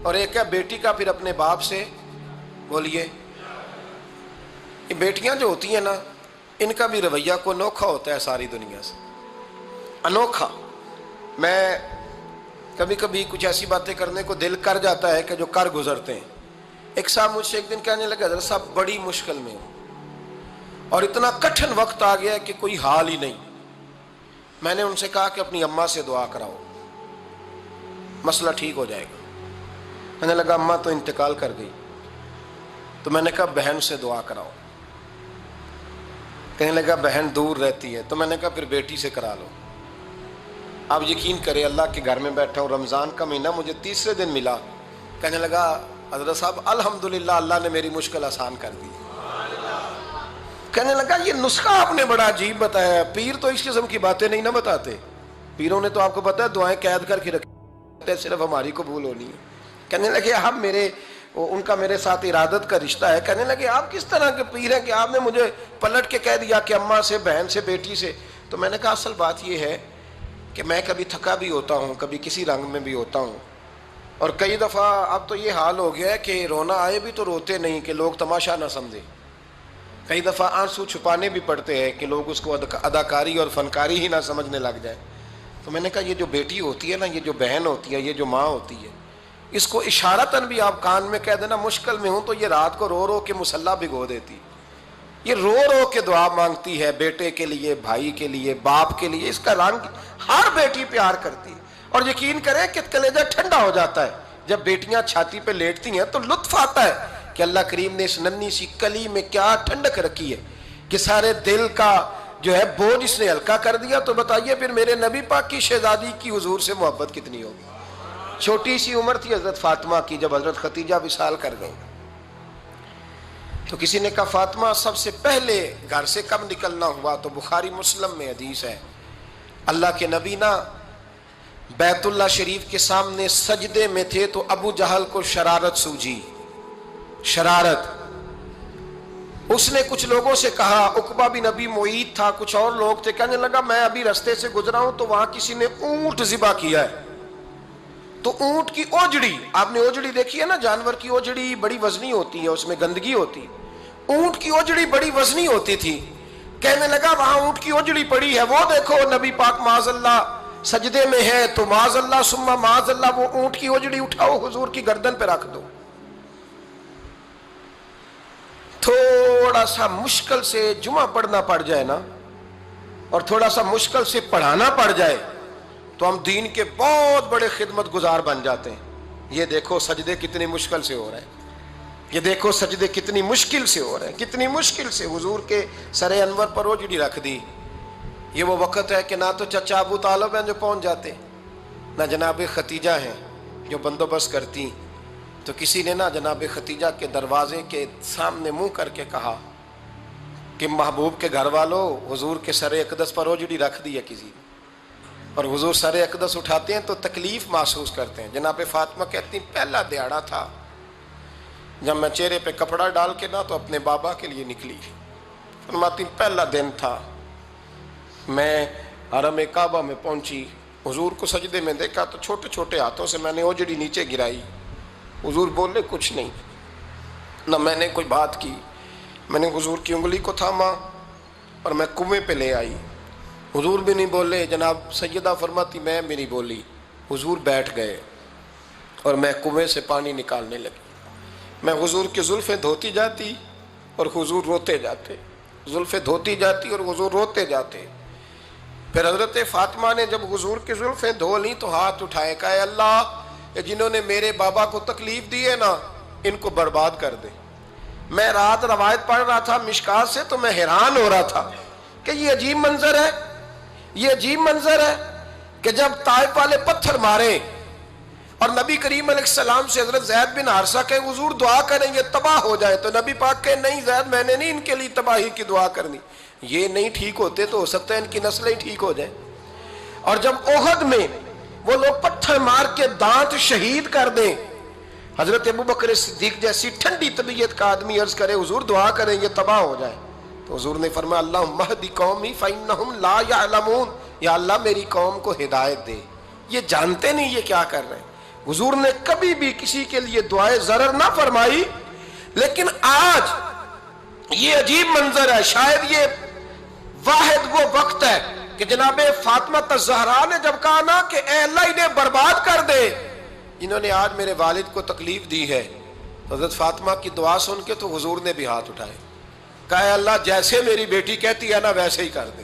اور ایک ہے بیٹی کا پھر اپنے باپ سے بولیے. یہ بیٹیاں جو ہوتی ہیں نا ان کا بھی رویہ کو انوکھا ہوتا ہے ساری دنیا سے, انوکھا. میں کبھی کبھی کچھ ایسی باتیں کرنے کو دل کر جاتا ہے کہ جو کر گزرتے ہیں. ایک صاحب مجھ سے ایک دن کہنے لگا حضرت صاحب بڑی مشکل میں ہوں اور اتنا کٹھن وقت آ گیا کہ کوئی حال ہی نہیں. میں نے ان سے کہا کہ اپنی اماں سے دعا کراؤ, مسئلہ ٹھیک ہو جائے گا. کہنے لگا اماں تو انتقال کر گئی. تو میں نے کہا بہن سے دعا کراؤ. کہنے لگا بہن دور رہتی ہے. تو میں نے کہا پھر بیٹی سے کرا لو. آپ یقین کریں اللہ کے گھر میں بیٹھا ہوں, رمضان کا مہینہ مجھے تیسرے دن ملا. کہنے لگا حضرت صاحب الحمدللہ اللہ نے میری مشکل آسان کر دی. کہنے لگا یہ نسخہ آپ نے بڑا عجیب بتایا, پیر تو اس قسم کی باتیں نہیں نہ بتاتے. پیروں نے تو آپ کو پتا ہے دعائیں قید کر کے رکھتے, صرف ہماری قبول ہونی ہے. کہنے لگے آپ ان کا میرے ساتھ ارادت کا رشتہ ہے. کہنے لگے آپ کس طرح کے پیر ہیں کہ آپ نے مجھے پلٹ کے کہہ دیا کہ اماں سے, بہن سے, بیٹی سے. تو میں نے کہا اصل بات یہ ہے کہ میں کبھی تھکا بھی ہوتا ہوں, کبھی کسی رنگ میں بھی ہوتا ہوں, اور کئی دفعہ اب تو یہ حال ہو گیا ہے کہ رونا آئے بھی تو روتے نہیں کہ لوگ تماشا نہ سمجھیں. کئی دفعہ آنسو چھپانے بھی پڑتے ہیں کہ لوگ اس کو اداکاری اور فنکاری ہی نہ سمجھنے لگ جائیں. تو میں نے کہا یہ جو بیٹی ہوتی ہے نا, یہ جو بہن ہوتی ہے, یہ جو ماں ہوتی ہے, اس کو اشارتاً بھی آپ کان میں کہہ دینا مشکل میں ہوں تو یہ رات کو رو رو کے مصلی بھگو دیتی. یہ رو رو کے دعا مانگتی ہے بیٹے کے لیے, بھائی کے لیے, باپ کے لیے. اس کا رنگ ہر بیٹی پیار کرتی ہے. اور یقین کریں کہ کلیجہ ٹھنڈا ہو جاتا ہے جب بیٹیاں چھاتی پہ لیٹتی ہیں تو لطف آتا ہے کہ اللہ کریم نے اس ننھی سی کلی میں کیا ٹھنڈک رکھی ہے کہ سارے دل کا جو ہے بوجھ اس نے ہلکا کر دیا. تو بتائیے پھر میرے نبی پاک کی شہزادی کی حضور سے محبت کتنی ہوگی. چھوٹی سی عمر تھی حضرت فاطمہ کی جب حضرت خدیجہ وصال کر گئی. تو کسی نے کہا فاطمہ سب سے پہلے گھر سے کب نکلنا ہوا؟ تو بخاری مسلم میں حدیث ہے, اللہ کے نبی نا بیت اللہ شریف کے سامنے سجدے میں تھے تو ابو جہل کو شرارت سوجی. شرارت. اس نے کچھ لوگوں سے کہا, عقبہ بن ابی معیط تھا, کچھ اور لوگ تھے. کہنے لگا میں ابھی رستے سے گزرا ہوں تو وہاں کسی نے اونٹ ذبح کیا ہے. تو اونٹ کی اوجڑی, آپ نے اوجڑی دیکھی ہے نا, جانور کی اوجڑی بڑی وزنی ہوتی ہے, اس میں گندگی ہوتی. اونٹ کی اوجڑی بڑی وزنی ہوتی تھی. کہنے لگا وہاں اونٹ کی اوجڑی پڑی ہے, وہ دیکھو نبی پاک معاذ اللہ سجدے میں ہے, تو معاذ اللہ ثم معاذ اللہ وہ اونٹ کی اوجڑی اٹھاؤ حضور کی گردن پہ رکھ دو. تھوڑا سا مشکل سے جمعہ پڑھنا پڑ جائے نا, اور تھوڑا سا مشکل سے پڑھانا پڑ جائے تو ہم دین کے بہت بڑے خدمت گزار بن جاتے ہیں. یہ دیکھو سجدے کتنی مشکل سے ہو رہے ہیں, یہ دیکھو سجدے کتنی مشکل سے ہو رہے ہیں, کتنی مشکل سے. حضور کے سر انور پر اوجڑی رکھ دی. یہ وہ وقت ہے کہ نہ تو چچا ابو طالب ہیں جو پہنچ جاتے, نہ جناب ختیجہ ہیں جو بندوبست کرتی. تو کسی نے نہ جناب ختیجہ کے دروازے کے سامنے منہ کر کے کہا کہ محبوب کے گھر والوں حضور کے سر اقدس پر اوجڑی رکھ دی ہے کسی نے, اور حضور سر اقدس اٹھاتے ہیں تو تکلیف محسوس کرتے ہیں. جناب فاطمہ کہتی پہلا دیہڑا تھا جب میں چہرے پہ کپڑا ڈال کے نہ تو اپنے بابا کے لیے نکلی. فرماتی پہلا دن تھا, میں حرم کعبہ میں پہنچی, حضور کو سجدے میں دیکھا تو چھوٹے چھوٹے ہاتھوں سے میں نے اوجڑی نیچے گرائی. حضور بولے کچھ نہیں, نہ میں نے کوئی بات کی. میں نے حضور کی انگلی کو تھاما اور میں کنویں پہ لے آئی. حضور بھی نہیں بولے. جناب سیدہ فرماتی میں بھی نہیں بولی. حضور بیٹھ گئے اور میں کنویں سے پانی نکالنے لگی. میں حضور کی زلفیں دھوتی جاتی اور حضور روتے جاتے, زلفیں دھوتی جاتی اور حضور روتے جاتے. پھر حضرت فاطمہ نے جب حضور کی زلفیں دھو لیں تو ہاتھ اٹھائے, کہا اے اللہ جنہوں نے میرے بابا کو تکلیف دی ہے نا ان کو برباد کر دے. میں رات روایت پڑھ رہا تھا مشکات سے تو میں حیران ہو رہا تھا کہ یہ عجیب منظر ہے, یہ عجیب منظر ہے کہ جب طائف والے پتھر مارے اور نبی کریم علیہ السلام سے حضرت زید بن حارثہ کہ حضور دعا کریں گے تباہ ہو جائے, تو نبی پاک کہ نہیں زید میں نے نہیں ان کے لیے تباہی کی دعا کرنی, یہ نہیں ٹھیک ہوتے تو ہو سکتا ہے ان کی نسلیں ٹھیک ہو جائیں. اور جب احد میں وہ لوگ پتھر مار کے دانت شہید کر دیں, حضرت ابوبکر صدیق جیسی ٹھنڈی طبیعت کا آدمی عرض کرے حضور دعا کریں یہ تباہ ہو جائے, تو حضور نے فرمایا اللہم اہدی قومی فإنہم لا یعلمون, یا اللہ میری قوم کو ہدایت دے, یہ جانتے نہیں یہ کیا کر رہے ہیں. حضور نے کبھی بھی کسی کے لیے دعائے ضرر نہ فرمائی. لیکن آج یہ عجیب منظر ہے، شاید یہ واحد وہ وقت ہے کہ جناب فاطمہ الزہرا نے جب کہا نا کہ اے اللہ انہیں برباد کر دے، انہوں نے آج میرے والد کو تکلیف دی ہے، حضرت فاطمہ کی دعا سن کے تو حضور نے بھی ہاتھ اٹھائے، کہا اے اللہ جیسے میری بیٹی کہتی ہے نا ویسے ہی کر دے،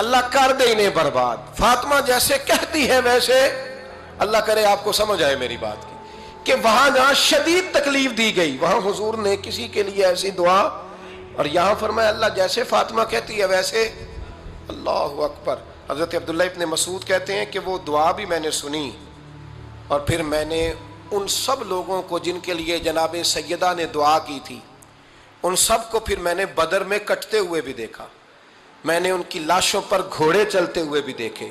اللہ کر دے انہیں برباد. فاطمہ جیسے کہتی ہے ویسے، اللہ کرے آپ کو سمجھ آئے میری بات کی، کہ وہاں جہاں شدید تکلیف دی گئی وہاں حضور نے کسی کے لیے ایسی دعا، اور یہاں فرمایا اللہ جیسے فاطمہ کہتی ہے ویسے. اللہ اکبر. حضرت عبداللہ ابن مسعود کہتے ہیں کہ وہ دعا بھی میں نے سنی، اور پھر میں نے ان سب لوگوں کو جن کے لیے جناب سیدہ نے دعا کی تھی، ان سب کو پھر میں نے بدر میں کٹتے ہوئے بھی دیکھا، میں نے ان کی لاشوں پر گھوڑے چلتے ہوئے بھی دیکھے،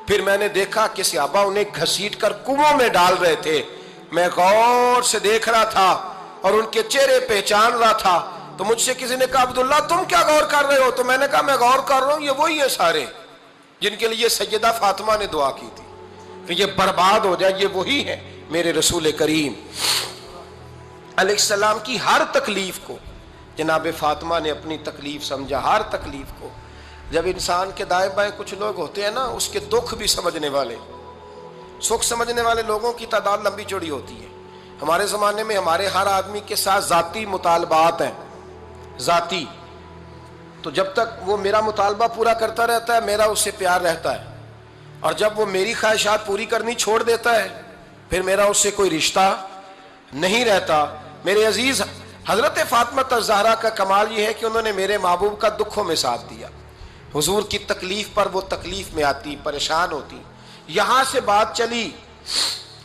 پھر میں نے دیکھا کہ صحابہ انہیں گھسیٹ کر کنووں میں ڈال رہے تھے، میں غور سے دیکھ رہا تھا اور ان کے چہرے پہچان رہا تھا. تو مجھ سے کسی نے کہا عبداللہ تم کیا غور کر رہے ہو؟ تو میں نے کہا میں غور کر رہا ہوں یہ وہی ہیں سارے جن کے لیے سیدہ فاطمہ نے دعا کی تھی کہ یہ برباد ہو جائے، یہ وہی ہیں میرے رسول کریم علیہ السلام کی ہر تکلیف کو جناب فاطمہ نے اپنی تکلیف سمجھا. ہر تکلیف کو، جب انسان کے دائیں بائیں کچھ لوگ ہوتے ہیں نا اس کے دکھ بھی سمجھنے والے، سکھ سمجھنے والے لوگوں کی تعداد لمبی چوڑی ہوتی ہے. ہمارے زمانے میں ہمارے ہر آدمی کے ساتھ ذاتی مطالبات ہیں، ذاتی، تو جب تک وہ میرا مطالبہ پورا کرتا رہتا ہے میرا اس سے پیار رہتا ہے، اور جب وہ میری خواہشات پوری کرنی چھوڑ دیتا ہے پھر میرا اس سے کوئی رشتہ نہیں رہتا. میرے عزیز حضرت فاطمہ الزہرا کا کمال یہ ہے کہ انہوں نے میرے محبوب کا دکھوں میں ساتھ دیا، حضور کی تکلیف پر وہ تکلیف میں آتی، پریشان ہوتی. یہاں سے بات چلی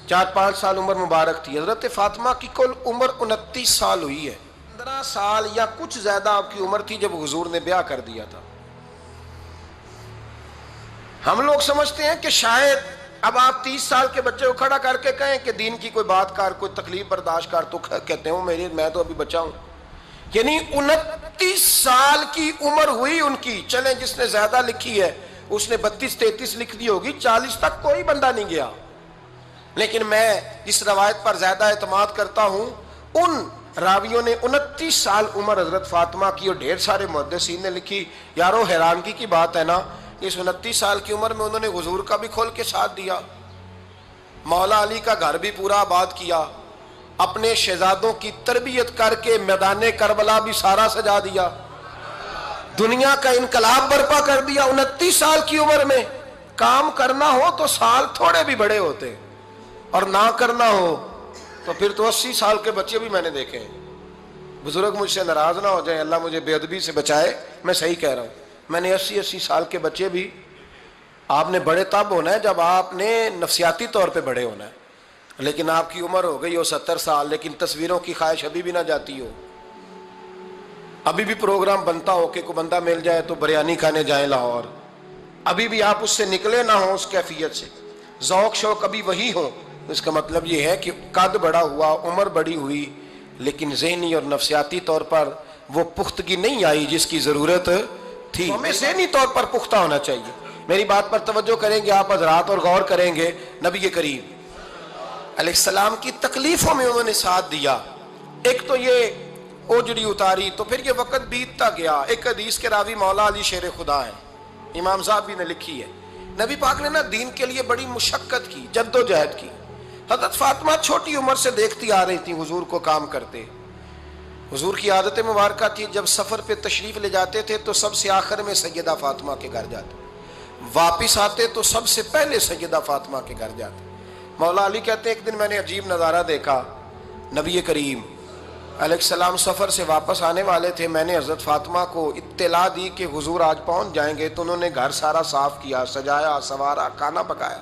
4-5 سال عمر مبارک تھی. حضرت فاطمہ کی کل عمر 29 سال ہوئی ہے. 15 سال یا کچھ زیادہ آپ کی عمر تھی جب حضور نے بیاہ کر دیا تھا. ہم لوگ سمجھتے ہیں کہ شاید اب آپ 30 سال کے بچے کو کھڑا کر کے کہیں کہ دین کی کوئی بات کر، کوئی تکلیف برداشت کر، تو کہتے ہیں میں تو ابھی بچہ ہوں. یعنی 29 سال کی عمر ہوئی ان کی. چلیں جس نے زیادہ لکھی ہے اس نے 32-33 لکھ دی ہوگی، 40 تک کوئی بندہ نہیں گیا. لیکن میں جس روایت پر زیادہ اعتماد کرتا ہوں ان راویوں نے 29 سال عمر حضرت فاطمہ کی، اور ڈھیر سارے محدثین نے لکھی. یارو حیرانگی کی بات ہے نا، اس 29 سال کی عمر میں انہوں نے حضور کا بھی کھول کے ساتھ دیا، مولا علی کا گھر بھی پورا آباد کیا، اپنے شہزادوں کی تربیت کر کے میدان کربلا بھی سارا سجا دیا، دنیا کا انقلاب برپا کر دیا. 29 سال کی عمر میں کام کرنا ہو تو سال تھوڑے بھی بڑے ہوتے، اور نہ کرنا ہو تو پھر تو 80 سال کے بچے بھی میں نے دیکھے ہیں. بزرگ مجھ سے ناراض نہ ہو جائیں، اللہ مجھے بے ادبی سے بچائے، میں صحیح کہہ رہا ہوں. میں نے 80 سال کے بچے بھی، آپ نے بڑے تب ہونا ہے جب آپ نے نفسیاتی طور پہ بڑے ہونا ہے، لیکن آپ کی عمر ہو گئی ہو 70 سال لیکن تصویروں کی خواہش ابھی بھی نہ جاتی ہو، ابھی بھی پروگرام بنتا ہو کہ کوئی بندہ مل جائے تو بریانی کھانے جائیں لاہور، ابھی بھی آپ اس سے نکلے نہ ہوں اس کیفیت سے، ذوق شوق ابھی وہی ہو. اس کا مطلب یہ ہے کہ قد بڑا ہوا، عمر بڑی ہوئی، لیکن ذہنی اور نفسیاتی طور پر وہ پختگی نہیں آئی جس کی ضرورت تھی. ہمیں ذہنی طور پر پختہ ہونا چاہیے. میری بات پر توجہ کریں گے آپ حضرات اور غور کریں گے. نبی کریم علیہ السلام کی تکلیفوں میں انہوں نے ساتھ دیا. ایک تو یہ اوجڑی اتاری تو پھر یہ وقت بیتتا گیا. ایک حدیث کے راوی مولا علی شیر خدا ہے، امام صاحب نے لکھی ہے. نبی پاک نے نا دین کے لیے بڑی مشقت کی، جد و جہد کی. حضرت فاطمہ چھوٹی عمر سے دیکھتی آ رہی تھی حضور کو کام کرتے. حضور کی عادت مبارکہ تھی جب سفر پہ تشریف لے جاتے تھے تو سب سے آخر میں سیدہ فاطمہ کے گھر جاتے، واپس آتے تو سب سے پہلے سیدہ فاطمہ کے گھر جاتے. مولا علی کہتے ہیں ایک دن میں نے عجیب نظارہ دیکھا. نبی کریم علیہ السلام سفر سے واپس آنے والے تھے. میں نے حضرت فاطمہ کو اطلاع دی کہ حضور آج پہنچ جائیں گے، تو انہوں نے گھر سارا صاف کیا، سجایا، سنوارا، کھانا پکایا.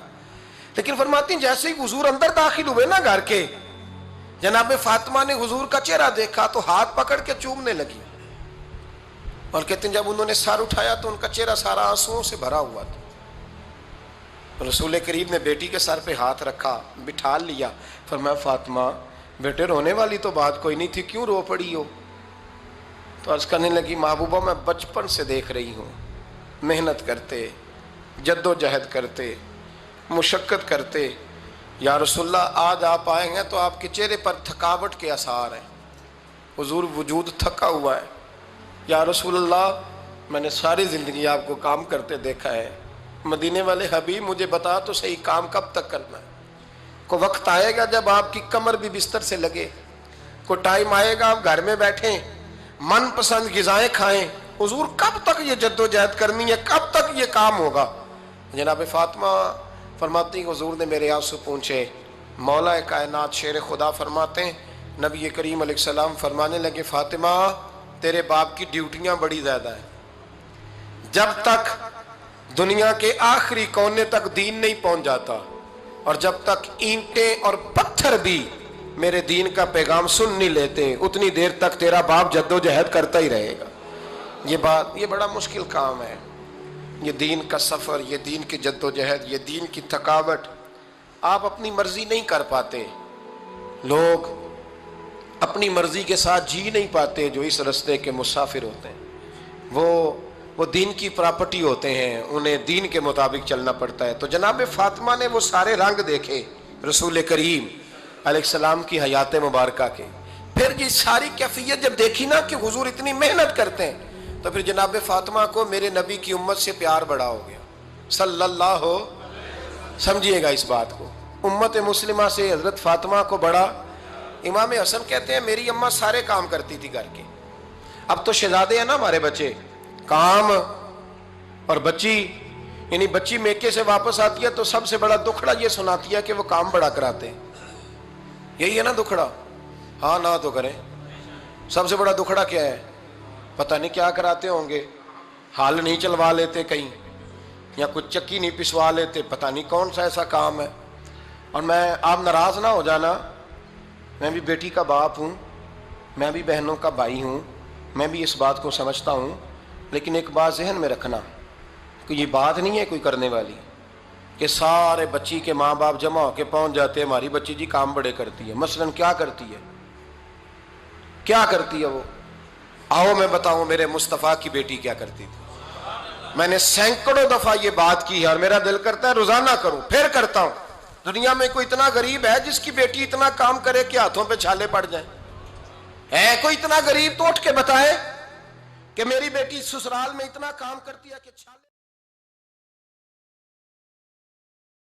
لیکن فرماتی ہیں جیسے ہی حضور اندر داخل ہوئے نا گھر کے، جناب فاطمہ نے حضور کا چہرہ دیکھا تو ہاتھ پکڑ کے چومنے لگی. اور کہتے ہیں جب انہوں نے سر اٹھایا تو ان کا چہرہ سارا آنسوؤں سے بھرا ہوا تھا. رسول کریم نے بیٹی کے سر پہ ہاتھ رکھا، بٹھا لیا. فرمایا فاطمہ بیٹے رونے والی تو بات کوئی نہیں تھی، کیوں رو پڑی ہو؟ تو عرض کرنے لگی محبوبہ میں بچپن سے دیکھ رہی ہوں محنت کرتے، جد و جہد کرتے، مشقت کرتے، یا رسول اللہ آج آپ آئے ہیں تو آپ کے چہرے پر تھکاوٹ کے آثار ہیں، حضور وجود تھکا ہوا ہے۔ یا رسول اللہ میں نے ساری زندگی آپ کو کام کرتے دیکھا ہے، مدینے والے حبیب مجھے بتا تو صحیح کام کب تک کرنا ہے؟ کو وقت آئے گا جب آپ کی کمر بھی بستر سے لگے، کو ٹائم آئے گا آپ گھر میں بیٹھیں من پسند غذائیں کھائیں، حضور کب تک یہ جد و جہد کرنی ہے، کب تک یہ کام ہوگا؟ جناب فاطمہ فرماتی حضور نے میرے آنسو پوچھے، مولا کائنات شیر خدا فرماتے ہیں نبی کریم علیہ السلام فرمانے لگے فاطمہ تیرے باپ کی ڈیوٹیاں بڑی زیادہ ہیں، جب تک دنیا کے آخری کونے تک دین نہیں پہنچ جاتا اور جب تک اینٹیں اور پتھر بھی میرے دین کا پیغام سن نہیں لیتے اتنی دیر تک تیرا باپ جد و جہد کرتا ہی رہے گا۔ یہ بڑا مشکل کام ہے، یہ دین کا سفر، یہ دین کی جد و جہد، یہ دین کی تھکاوٹ۔ آپ اپنی مرضی نہیں کر پاتے، لوگ اپنی مرضی کے ساتھ جی نہیں پاتے جو اس رستے کے مسافر ہوتے ہیں، وہ دین کی پراپرٹی ہوتے ہیں، انہیں دین کے مطابق چلنا پڑتا ہے۔ تو جناب فاطمہ نے وہ سارے رنگ دیکھے رسول کریم علیہ السلام کی حیات مبارکہ کے، پھر یہ ساری کیفیت جب دیکھی نا کہ حضور اتنی محنت کرتے ہیں تو پھر جناب فاطمہ کو میرے نبی کی امت سے پیار بڑا ہو گیا صلی اللہ ہو، سمجھیے گا اس بات کو، امت مسلمہ سے حضرت فاطمہ کو بڑا۔ امام حسن کہتے ہیں میری اماں سارے کام کرتی تھی گھر کے، اب تو شہزادے ہیں نا ہمارے بچے، کام اور بچی، یعنی بچی میکے سے واپس آتی ہے تو سب سے بڑا دکھڑا یہ سناتی ہے کہ وہ کام بڑا کراتے ہیں، یہی ہے نا دکھڑا؟ ہاں نہ تو کریں، سب سے بڑا دکھڑا کیا ہے؟ پتہ نہیں کیا کراتے ہوں گے، ہال نہیں چلوا لیتے کہیں یا کچھ چکی نہیں پسوا لیتے، پتہ نہیں کون سا ایسا کام ہے۔ اور آپ ناراض نہ ہو جانا، میں بھی بیٹی کا باپ ہوں، میں بھی بہنوں کا بھائی ہوں، میں بھی اس بات کو سمجھتا ہوں، لیکن ایک بات ذہن میں رکھنا کہ یہ بات نہیں ہے کوئی کرنے والی کہ سارے بچی کے ماں باپ جمع ہو کے پہنچ جاتے ہیں ہماری بچی جی کام بڑے کرتی ہے، مثلاً کیا کرتی ہے، کیا کرتی ہے وہ؟ آؤ میں بتاؤں میرے مصطفیٰ کی بیٹی کیا کرتی تھی۔ میں نے سینکڑوں دفعہ یہ بات کی ہے اور میرا دل کرتا ہے روزانہ کروں، پھر کرتا ہوں۔ دنیا میں کوئی اتنا غریب ہے جس کی بیٹی اتنا کام کرے کہ ہاتھوں پہ چھالے پڑ جائیں؟ ہے کوئی اتنا غریب تو اٹھ کے بتائے کہ میری بیٹی سسرال میں اتنا کام کرتی ہے کہ چھالے